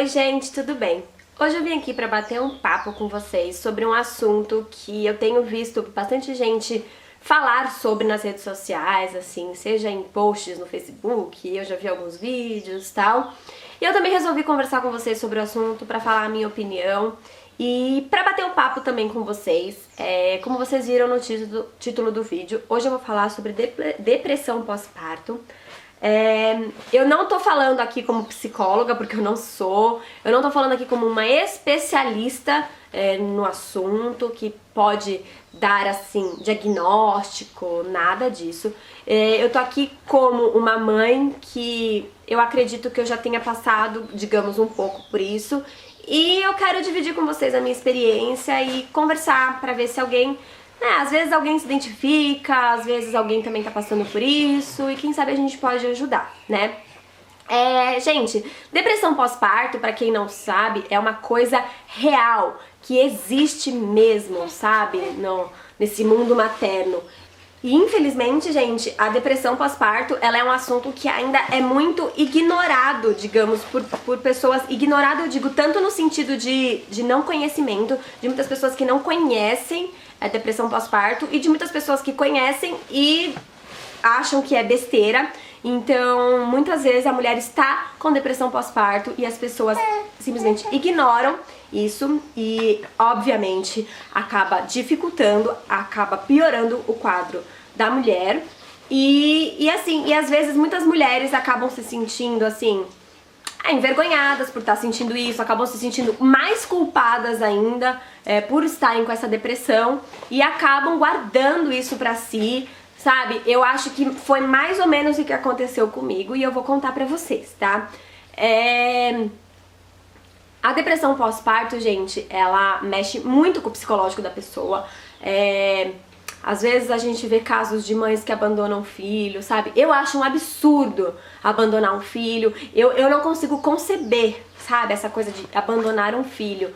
Oi gente, tudo bem? Hoje eu vim aqui para bater um papo com vocês sobre um assunto que eu tenho visto bastante gente falar sobre nas redes sociais, assim, seja em posts no Facebook, eu já vi alguns vídeos e tal. E eu também resolvi conversar com vocês sobre o assunto para falar a minha opinião e para bater um papo também com vocês. Como vocês viram no título do vídeo, hoje eu vou falar sobre depressão pós-parto. Eu não tô falando aqui como psicóloga, porque eu não sou. Eu não tô falando aqui como uma especialista no assunto, que pode dar, assim, diagnóstico, nada disso. Eu tô aqui como uma mãe que eu acredito que eu já tenha passado, digamos, um pouco por isso. E eu quero dividir com vocês a minha experiência e conversar pra ver se alguém... às vezes alguém se identifica, às vezes alguém também tá passando por isso e quem sabe a gente pode ajudar, né? Gente, depressão pós-parto, pra quem não sabe, é uma coisa real, que existe mesmo, sabe? Nesse mundo materno. E infelizmente, gente, a depressão pós-parto, ela é um assunto que ainda é muito ignorado, digamos, por pessoas. Ignorado, eu digo, tanto no sentido de não conhecimento, de muitas pessoas que não conhecem a depressão pós-parto e de muitas pessoas que conhecem e acham que é besteira. Então, muitas vezes a mulher está com depressão pós-parto e as pessoas simplesmente ignoram isso e, obviamente, acaba dificultando, acaba piorando o quadro da mulher. E às vezes muitas mulheres acabam se sentindo assim, envergonhadas por estar sentindo isso, acabam se sentindo mais culpadas ainda por estarem com essa depressão e acabam guardando isso pra si, sabe? Eu acho que foi mais ou menos o que aconteceu comigo e eu vou contar pra vocês, tá? A depressão pós-parto, gente, ela mexe muito com o psicológico da pessoa. Às vezes a gente vê casos de mães que abandonam o filho, sabe? Eu acho um absurdo abandonar um filho. Eu não consigo conceber, sabe? Essa coisa de abandonar um filho.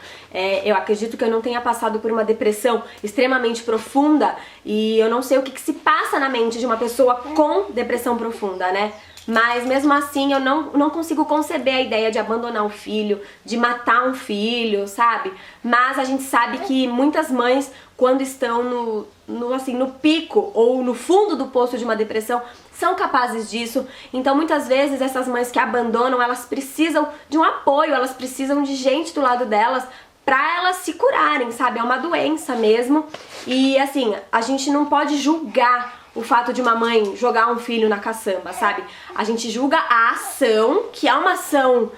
Eu acredito que eu não tenha passado por uma depressão extremamente profunda e eu não sei o que se passa na mente de uma pessoa com depressão profunda, né? Mas mesmo assim eu não consigo conceber a ideia de abandonar um filho, de matar um filho, sabe? Mas a gente sabe que muitas mães, quando estão no pico ou no fundo do poço de uma depressão, são capazes disso. Então muitas vezes essas mães que abandonam, elas precisam de um apoio, elas precisam de gente do lado delas pra elas se curarem, sabe? É uma doença mesmo. E assim, a gente não pode julgar o fato de uma mãe jogar um filho na caçamba, sabe? A gente julga a ação, que é uma ação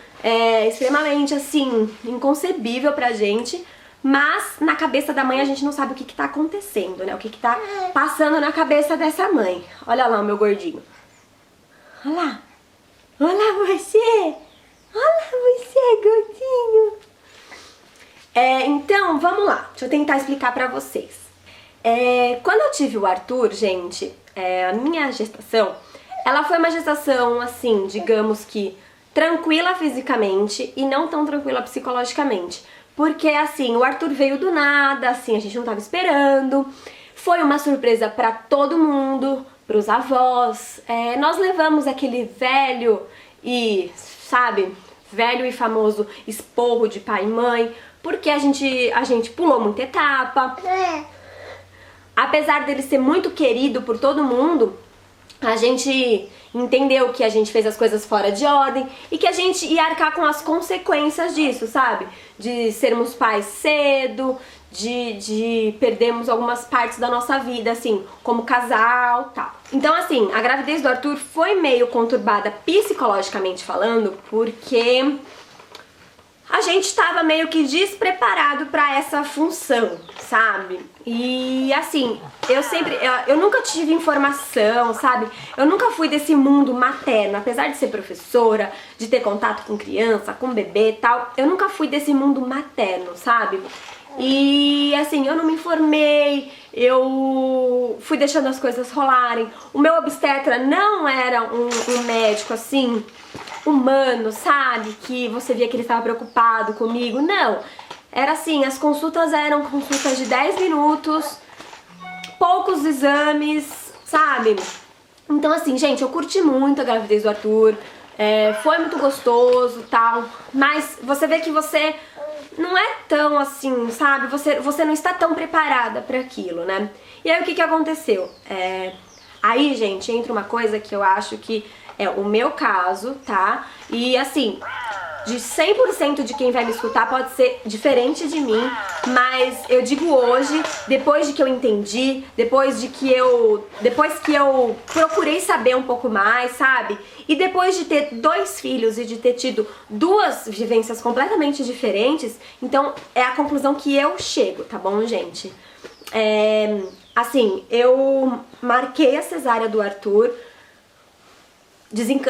extremamente, assim, inconcebível pra gente, mas na cabeça da mãe a gente não sabe o que tá acontecendo, né? O que tá passando na cabeça dessa mãe. Olha lá o meu gordinho. Olha lá. Olha você. Olha você, gordinho. Então, vamos lá. Deixa eu tentar explicar pra vocês. Quando eu tive o Arthur, gente, a minha gestação, ela foi uma gestação, assim, digamos que tranquila fisicamente e não tão tranquila psicologicamente. Porque, assim, o Arthur veio do nada, assim, a gente não tava esperando. Foi uma surpresa pra todo mundo, pros avós. Nós levamos aquele velho e, sabe, velho e famoso esporro de pai e mãe, porque a gente pulou muita etapa. Apesar dele ser muito querido por todo mundo, a gente entendeu que a gente fez as coisas fora de ordem e que a gente ia arcar com as consequências disso, sabe? De sermos pais cedo, de perdermos algumas partes da nossa vida, assim, como casal, tal. Então, assim, a gravidez do Arthur foi meio conturbada psicologicamente falando, porque a gente tava meio que despreparado pra essa função, sabe? E assim, eu nunca tive informação, sabe? Eu nunca fui desse mundo materno, apesar de ser professora, de ter contato com criança, com bebê e tal, eu nunca fui desse mundo materno, sabe? E assim, eu não me informei, eu fui deixando as coisas rolarem. O meu obstetra não era um médico assim, humano, sabe? Que você via que ele estava preocupado comigo. Não, era assim, as consultas eram consultas de 10 minutos, poucos exames, sabe? Então assim, gente, eu curti muito a gravidez do Arthur. Foi muito gostoso, tal, mas você vê que você não é tão assim, sabe? Você não está tão preparada para aquilo, né? E aí o que que aconteceu? Aí, gente, entra uma coisa que eu acho que é o meu caso, tá? E assim, de 100% de quem vai me escutar pode ser diferente de mim, mas eu digo hoje, depois de que eu entendi, depois que eu procurei saber um pouco mais, sabe? E depois de ter 2 filhos e de ter tido 2 vivências completamente diferentes, então é a conclusão que eu chego, tá bom, gente? Assim, eu marquei a cesárea do Arthur,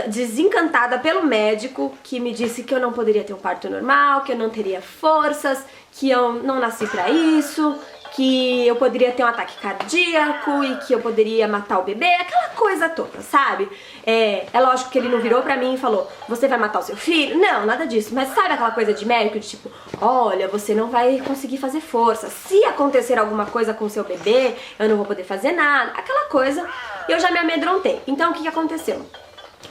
desencantada pelo médico, que me disse que eu não poderia ter um parto normal, que eu não teria forças, que eu não nasci pra isso, que eu poderia ter um ataque cardíaco e que eu poderia matar o bebê, aquela coisa toda, sabe? É lógico que ele não virou pra mim e falou, você vai matar o seu filho? Não, nada disso, mas sabe aquela coisa de médico, de tipo, olha, você não vai conseguir fazer força, se acontecer alguma coisa com o seu bebê, eu não vou poder fazer nada, aquela coisa, e eu já me amedrontei. Então o que aconteceu?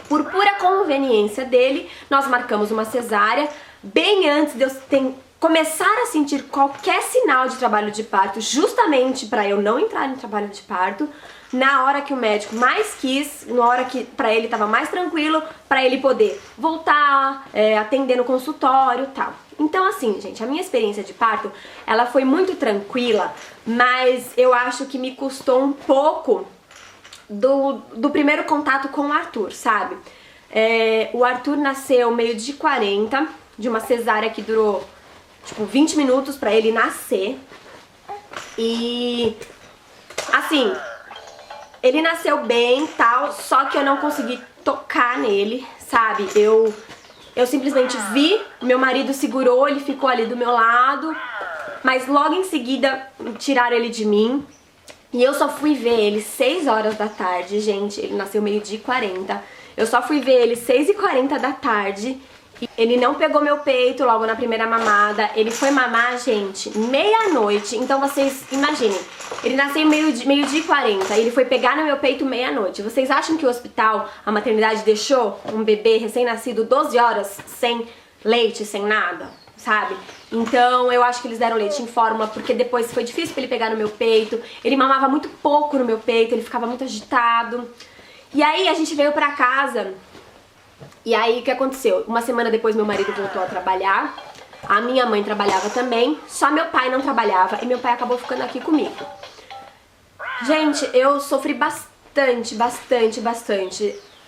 Por pura conveniência dele, nós marcamos uma cesárea bem antes de eu começar a sentir qualquer sinal de trabalho de parto, justamente para eu não entrar em trabalho de parto, na hora que o médico mais quis, na hora que para ele estava mais tranquilo, para ele poder voltar, atender no consultório e tal. Então assim, gente, a minha experiência de parto, ela foi muito tranquila, mas eu acho que me custou um pouco do primeiro contato com o Arthur, sabe? O Arthur nasceu meio de 40, de uma cesárea que durou, tipo, 20 minutos pra ele nascer. E, assim, ele nasceu bem e tal, só que eu não consegui tocar nele, sabe? Eu simplesmente vi, meu marido segurou, ele ficou ali do meu lado, mas logo em seguida tiraram ele de mim. E eu só fui ver ele 6 horas da tarde, gente, ele nasceu meio-dia e 40. Eu só fui ver ele 6h40 da tarde. Ele não pegou meu peito logo na primeira mamada. Ele foi mamar, gente, meia-noite. Então vocês imaginem, ele nasceu meio-dia e 40. Ele foi pegar no meu peito meia-noite. Vocês acham que o hospital, a maternidade, deixou um bebê recém-nascido 12 horas sem leite, sem nada? Sabe? Então eu acho que eles deram leite em fórmula, porque depois foi difícil pra ele pegar no meu peito. Ele mamava muito pouco no meu peito, ele ficava muito agitado. E aí a gente veio pra casa. E aí o que aconteceu? Uma semana depois meu marido voltou a trabalhar. A minha mãe trabalhava também. Só meu pai não trabalhava. E meu pai acabou ficando aqui comigo. Gente, eu sofri bastante.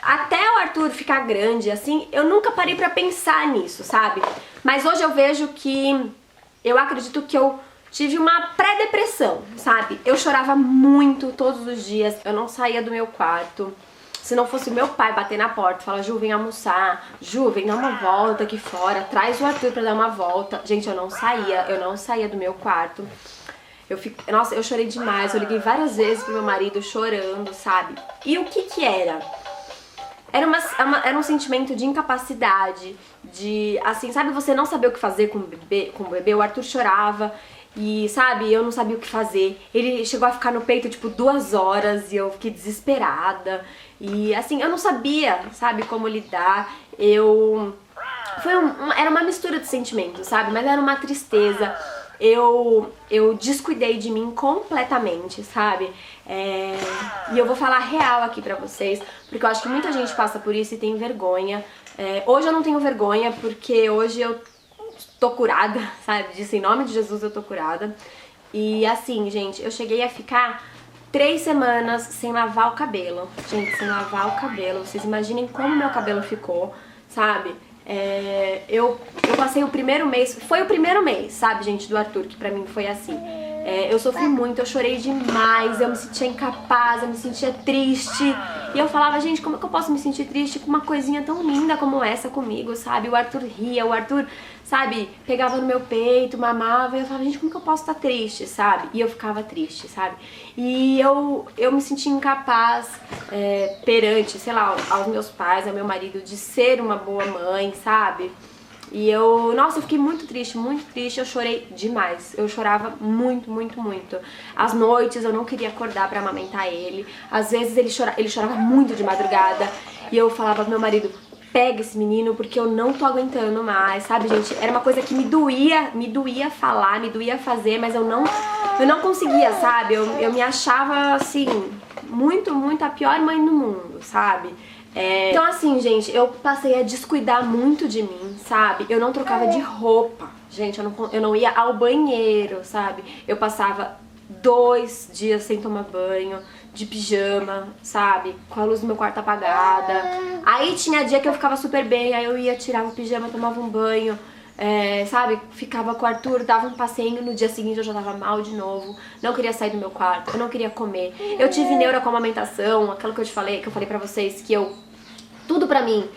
Até o Arthur ficar grande, assim, eu nunca parei pra pensar nisso, sabe? Mas hoje eu vejo que, eu acredito que eu tive uma pré-depressão, sabe? Eu chorava muito todos os dias, eu não saía do meu quarto. Se não fosse o meu pai bater na porta e falar, Ju, vem almoçar, Ju, vem dar uma volta aqui fora, traz o Arthur pra dar uma volta. Gente, eu não saía do meu quarto. Nossa, eu chorei demais, eu liguei várias vezes pro meu marido chorando, sabe? E o que que era? Era um sentimento de incapacidade, de, assim, sabe, você não saber o que fazer com o bebê, o Arthur chorava e, sabe, eu não sabia o que fazer. Ele chegou a ficar no peito, tipo, 2 horas e eu fiquei desesperada e, assim, eu não sabia, sabe, como lidar. Era uma mistura de sentimentos, sabe, mas era uma tristeza. Eu descuidei de mim completamente, sabe? E eu vou falar real aqui pra vocês, porque eu acho que muita gente passa por isso e tem vergonha. Hoje eu não tenho vergonha, porque hoje eu tô curada, sabe? Disse, em nome de Jesus eu tô curada. E assim, gente, eu cheguei a ficar 3 semanas sem lavar o cabelo. Gente, sem lavar o cabelo. Vocês imaginem como meu cabelo ficou, sabe? Eu passei o primeiro mês, foi o primeiro mês, sabe, gente, do Arthur, que pra mim foi assim. Eu sofri muito, eu chorei demais, eu me sentia incapaz, eu me sentia triste. E eu falava, gente, como é que eu posso me sentir triste com uma coisinha tão linda como essa comigo, sabe? O Arthur ria, o Arthur, sabe, pegava no meu peito, mamava, e eu falava, gente, como que eu posso estar triste, sabe? E eu ficava triste, sabe? E eu me sentia incapaz perante, sei lá, aos meus pais, ao meu marido, de ser uma boa mãe, sabe? E nossa, eu fiquei muito triste, eu chorei demais. Eu chorava muito. Às noites eu não queria acordar pra amamentar ele. Às vezes ele chorava muito de madrugada. E eu falava pro meu marido, pega esse menino porque eu não tô aguentando mais, sabe, gente? Era uma coisa que me doía falar, me doía fazer, mas eu não conseguia, sabe? Eu me achava, assim, muito a pior mãe do mundo, sabe? Então assim, gente, eu passei a descuidar muito de mim, sabe? Eu não trocava de roupa, gente, eu não ia ao banheiro, sabe? Eu passava 2 dias sem tomar banho, de pijama, sabe? Com a luz do meu quarto apagada. Aí tinha dia que eu ficava super bem, aí eu ia, tirava o pijama, tomava um banho, sabe? Ficava com o Arthur, dava um passeio, no dia seguinte eu já tava mal de novo, não queria sair do meu quarto, eu não queria comer. Eu tive neura com a amamentação, aquilo que eu falei pra vocês, que tudo pra mim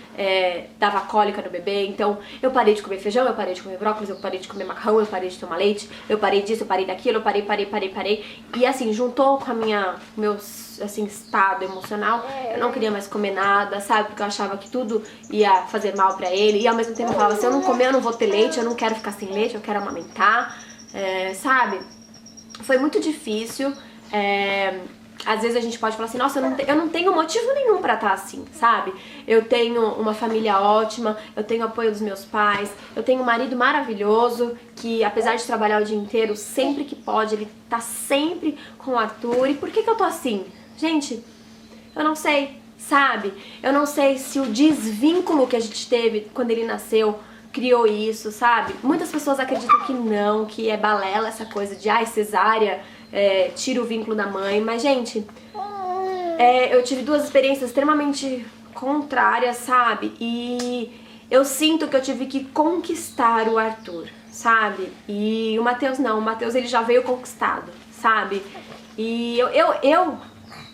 dava cólica no bebê, então eu parei de comer feijão, eu parei de comer brócolis, eu parei de comer macarrão, eu parei de tomar leite, eu parei disso, eu parei daquilo, eu parei. E assim, juntou com meu assim, estado emocional, eu não queria mais comer nada, sabe? Porque eu achava que tudo ia fazer mal pra ele, e ao mesmo tempo eu falava, se eu não comer eu não vou ter leite, eu não quero ficar sem leite, eu quero amamentar, sabe? Foi muito difícil. Às vezes a gente pode falar assim, nossa, eu não tenho motivo nenhum pra estar assim, sabe? Eu tenho uma família ótima, eu tenho apoio dos meus pais, eu tenho um marido maravilhoso que, apesar de trabalhar o dia inteiro, sempre que pode, ele tá sempre com o Arthur. E por que eu tô assim? Gente, eu não sei, sabe? Eu não sei se o desvínculo que a gente teve quando ele nasceu criou isso, sabe? Muitas pessoas acreditam que não, que é balela essa coisa de, cesárea, tira o vínculo da mãe, mas gente, eu tive 2 experiências extremamente contrárias, sabe? E eu sinto que eu tive que conquistar o Arthur, sabe? E o Matheus não, o Matheus ele já veio conquistado, sabe? E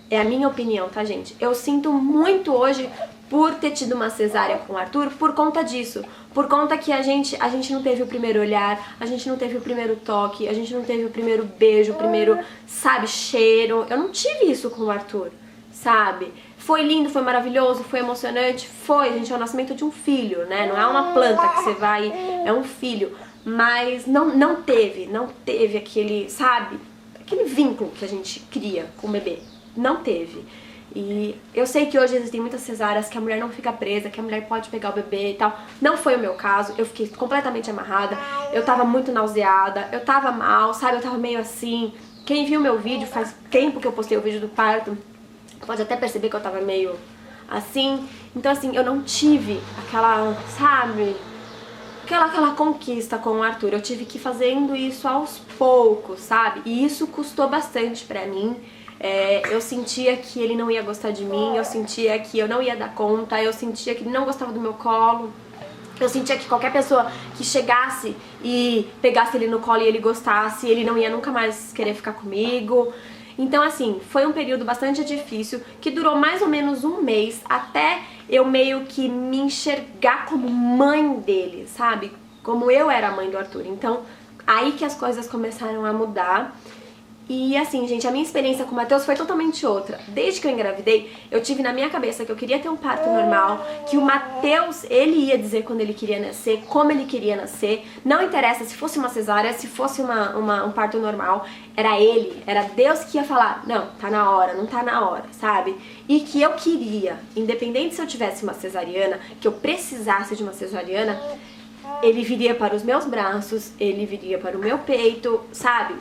é a minha opinião, tá, gente? Eu sinto muito hoje por ter tido uma cesárea com o Arthur por conta disso. Por conta que a gente não teve o primeiro olhar, a gente não teve o primeiro toque, a gente não teve o primeiro beijo, o primeiro, sabe, cheiro. Eu não tive isso com o Arthur, sabe? Foi lindo, foi maravilhoso, foi emocionante, foi, gente, é o nascimento de um filho, né? Não é uma planta que você vai, é um filho. Mas não teve aquele, sabe, aquele vínculo que a gente cria com o bebê. Não teve. E eu sei que hoje existem muitas cesáreas que a mulher não fica presa, que a mulher pode pegar o bebê e tal. Não foi o meu caso, eu fiquei completamente amarrada, eu tava muito nauseada, eu tava mal, sabe, eu tava meio assim. Quem viu meu vídeo, faz tempo que eu postei o vídeo do parto, pode até perceber que eu tava meio assim. Então assim, eu não tive aquela, sabe, aquela conquista com o Arthur. Eu tive que ir fazendo isso aos poucos, sabe, e isso custou bastante pra mim. Eu sentia que ele não ia gostar de mim, eu sentia que eu não ia dar conta, eu sentia que ele não gostava do meu colo, eu sentia que qualquer pessoa que chegasse e pegasse ele no colo e ele gostasse, ele não ia nunca mais querer ficar comigo. Então assim, foi um período bastante difícil, que durou mais ou menos 1 mês, até eu meio que me enxergar como mãe dele, sabe? Como eu era a mãe do Arthur. Então, aí que as coisas começaram a mudar. E assim, gente, a minha experiência com o Matheus foi totalmente outra. Desde que eu engravidei, eu tive na minha cabeça que eu queria ter um parto normal, que o Matheus, ele ia dizer quando ele queria nascer, como ele queria nascer. Não interessa se fosse uma cesárea, se fosse um parto normal, era ele, era Deus que ia falar, não, tá na hora, não tá na hora, sabe? E que eu queria, independente se eu tivesse uma cesariana, que eu precisasse de uma cesariana, ele viria para os meus braços, ele viria para o meu peito, sabe?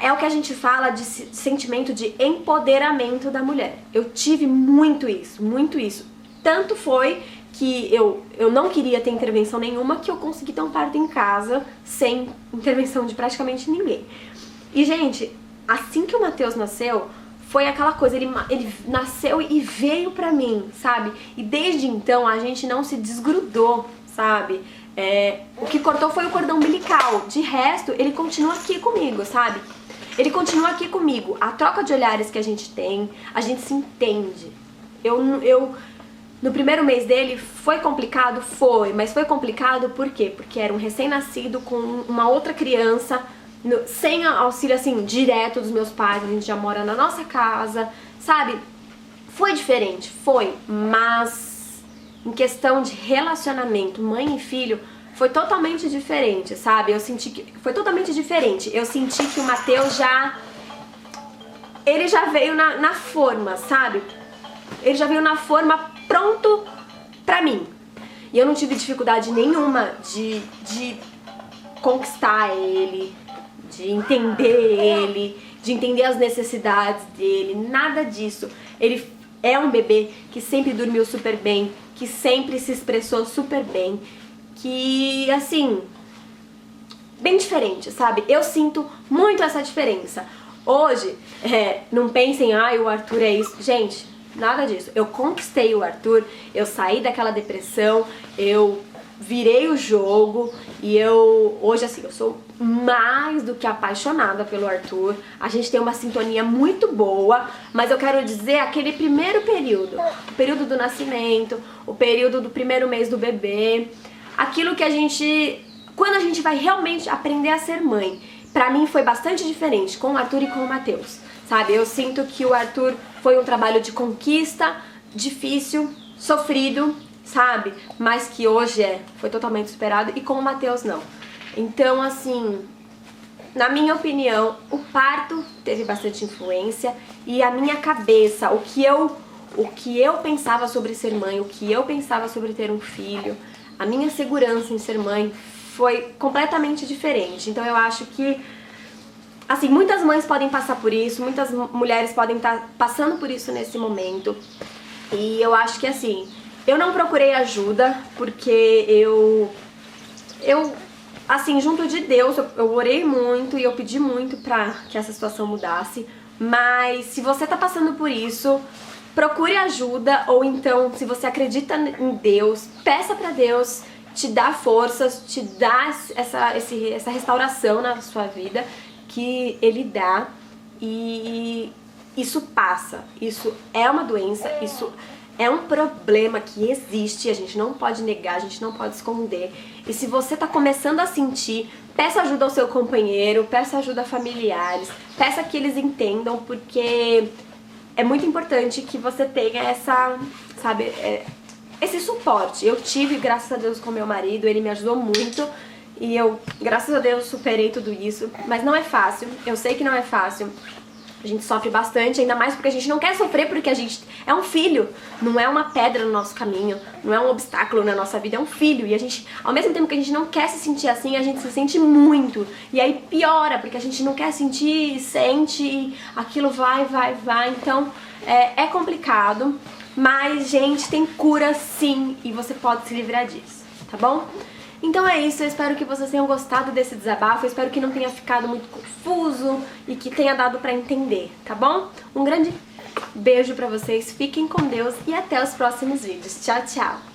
É o que a gente fala de sentimento de empoderamento da mulher. Eu tive muito isso, muito isso. Tanto foi que eu não queria ter intervenção nenhuma, que eu consegui ter um parto em casa sem intervenção de praticamente ninguém. E, gente, assim que o Matheus nasceu, foi aquela coisa, ele nasceu e veio pra mim, sabe? E desde então a gente não se desgrudou, sabe? O que cortou foi o cordão umbilical. De resto, ele continua aqui comigo, sabe? Ele continua aqui comigo. A troca de olhares que a gente tem, a gente se entende. No primeiro mês dele, foi complicado? Foi. Mas foi complicado por quê? Porque era um recém-nascido com uma outra criança, sem auxílio, assim, direto dos meus pais. A gente já mora na nossa casa, sabe? Foi diferente, foi. Mas em questão de relacionamento, mãe e filho, foi totalmente diferente, sabe? Eu senti que foi totalmente diferente. Eu senti que o Matheus ele já veio na forma, sabe? Ele já veio na forma pronto pra mim. E eu não tive dificuldade nenhuma de conquistar ele, de entender as necessidades dele, nada disso. Ele é um bebê que sempre dormiu super bem, que sempre se expressou super bem, que, assim, bem diferente, sabe? Eu sinto muito essa diferença. Hoje, não pensem, o Arthur é isso. Gente, nada disso. Eu conquistei o Arthur, eu saí daquela depressão, eu virei o jogo e hoje, assim, eu sou mais do que apaixonada pelo Arthur. A gente tem uma sintonia muito boa, mas eu quero dizer aquele primeiro período, o período do nascimento, o período do primeiro mês do bebê, aquilo que quando a gente vai realmente aprender a ser mãe. Pra mim foi bastante diferente com o Arthur e com o Matheus, sabe? Eu sinto que o Arthur foi um trabalho de conquista, difícil, sofrido, sabe? Mas que hoje foi totalmente superado, e com o Matheus não. Então, assim, na minha opinião, o parto teve bastante influência, e a minha cabeça, o que eu pensava sobre ser mãe, o que eu pensava sobre ter um filho, a minha segurança em ser mãe foi completamente diferente. Então eu acho que, assim, muitas mães podem passar por isso, muitas mulheres podem estar passando por isso nesse momento. E eu acho que, assim, eu não procurei ajuda porque assim, junto de Deus, eu orei muito e eu pedi muito pra que essa situação mudasse. Mas se você tá passando por isso, procure ajuda, ou então, se você acredita em Deus, peça pra Deus te dar forças, te dar essa restauração na sua vida que Ele dá, e isso passa. Isso é uma doença, isso é um problema que existe, a gente não pode negar, a gente não pode esconder. E se você tá começando a sentir, peça ajuda ao seu companheiro, peça ajuda a familiares, peça que eles entendam, porque é muito importante que você tenha esse suporte. Eu tive, graças a Deus, com meu marido, ele me ajudou muito e eu, graças a Deus, superei tudo isso. Mas não é fácil, eu sei que não é fácil. A gente sofre bastante, ainda mais porque a gente não quer sofrer, porque a gente é um filho, não é uma pedra no nosso caminho, não é um obstáculo na nossa vida, é um filho. E a gente, ao mesmo tempo que a gente não quer se sentir assim, a gente se sente muito. E aí piora, porque a gente não quer sentir, sente, e aquilo vai. Então é complicado, mas, gente, tem cura sim, e você pode se livrar disso, tá bom? Então é isso, eu espero que vocês tenham gostado desse desabafo, eu espero que não tenha ficado muito confuso e que tenha dado pra entender, tá bom? Um grande beijo pra vocês, fiquem com Deus e até os próximos vídeos. Tchau, tchau!